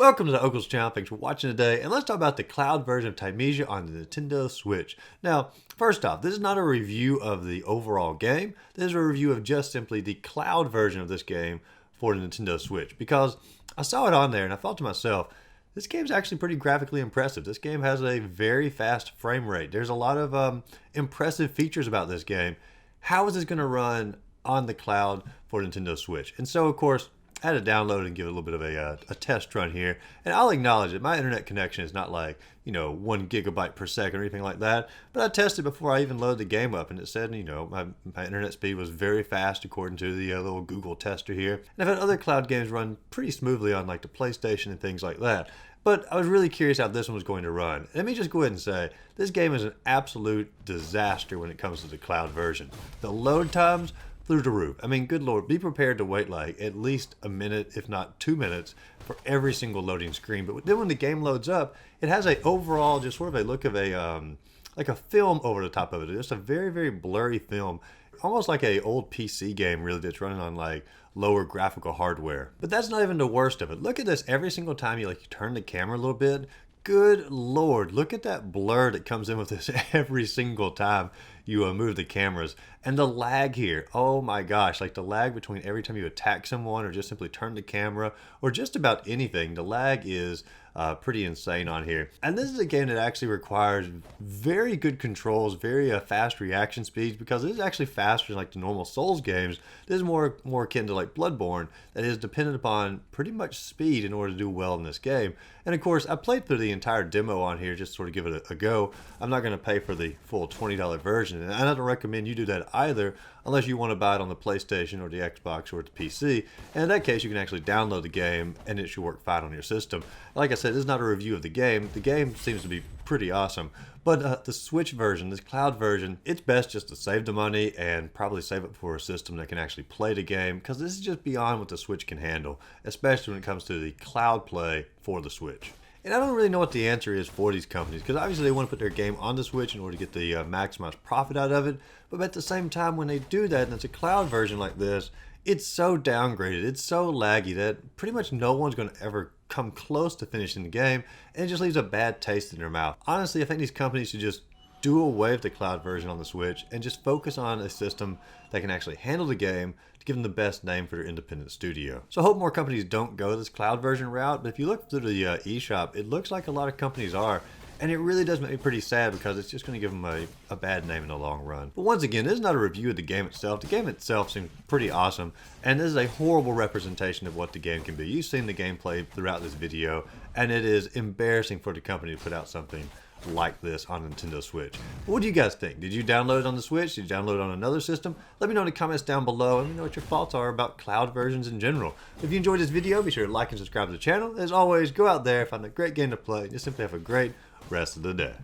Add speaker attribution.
Speaker 1: Welcome to the Uncle's channel. Thanks for watching today, and let's talk about the cloud version of Thymesia on the Nintendo Switch. Now, first off, this is not a review of the overall game. This is a review of just simply the cloud version of this game for the Nintendo Switch, because I saw it on there and I thought to myself, this game's actually pretty graphically impressive. This game has a very fast frame rate. There's a lot of impressive features about this game. How is this going to run on the cloud for Nintendo Switch? And so, of course, I had to download and give it a little bit of a test run here. And I'll acknowledge it. My internet connection is not like, 1 gigabyte per second or anything like that. But I tested before I even loaded the game up. And it said, my internet speed was very fast according to the little Google tester here. And I've had other cloud games run pretty smoothly on like the PlayStation and things like that. But I was really curious how this one was going to run. Let me just go ahead and say, this game is an absolute disaster when it comes to the cloud version. The load times through the roof. I mean, good Lord, be prepared to wait like at least a minute, if not 2 minutes, for every single loading screen. But then when the game loads up, it has a overall just sort of a look of like a film over the top of it. It's a very, very blurry film, almost like a old PC game really that's running on like lower graphical hardware. But that's not even the worst of it. Look at this. Every single time you turn the camera a little bit, good Lord, look at that blur that comes in with this every single time you move the cameras. And the lag here, oh my gosh, like the lag between every time you attack someone or just simply turn the camera or just about anything, the lag is pretty insane on here. And this is a game that actually requires very good controls, very fast reaction speeds, because it is actually faster than like the normal Souls games. This is more akin to like Bloodborne, that is dependent upon pretty much speed in order to do well in this game. And of course, I played through the entire demo on here just to sort of give it a go. I'm not going to pay for the full $20 version, and I don't recommend you do that either unless you want to buy it on the PlayStation or the Xbox or the PC. And in that case, you can actually download the game and it should work fine on your system. Like I said, this is not a review of the game. The game seems to be pretty awesome. But the Switch version, this cloud version, it's best just to save the money and probably save it for a system that can actually play the game, because this is just beyond what the Switch can handle, especially when it comes to the cloud play for the Switch. And I don't really know what the answer is for these companies, because obviously they want to put their game on the Switch in order to get the maximized profit out of it. But at the same time, when they do that, and it's a cloud version like this, it's so downgraded, it's so laggy that pretty much no one's going to ever come close to finishing the game, and it just leaves a bad taste in their mouth. Honestly, I think these companies should just do away with the cloud version on the Switch and just focus on a system that can actually handle the game to give them the best name for their independent studio. So I hope more companies don't go this cloud version route, but if you look through the eShop, it looks like a lot of companies are. And it really does make me pretty sad, because it's just going to give them a bad name in the long run. But once again, this is not a review of the game itself. The game itself seems pretty awesome, and this is a horrible representation of what the game can be. You've seen the gameplay throughout this video, and it is embarrassing for the company to put out something like this on Nintendo Switch. What do you guys think? Did you download it on the Switch? Did you download it on another system? Let me know in the comments down below, and let me know what your thoughts are about cloud versions in general. If you enjoyed this video, be sure to like and subscribe to the channel. As always, go out there, find a great game to play, and just simply have a great rest of the day.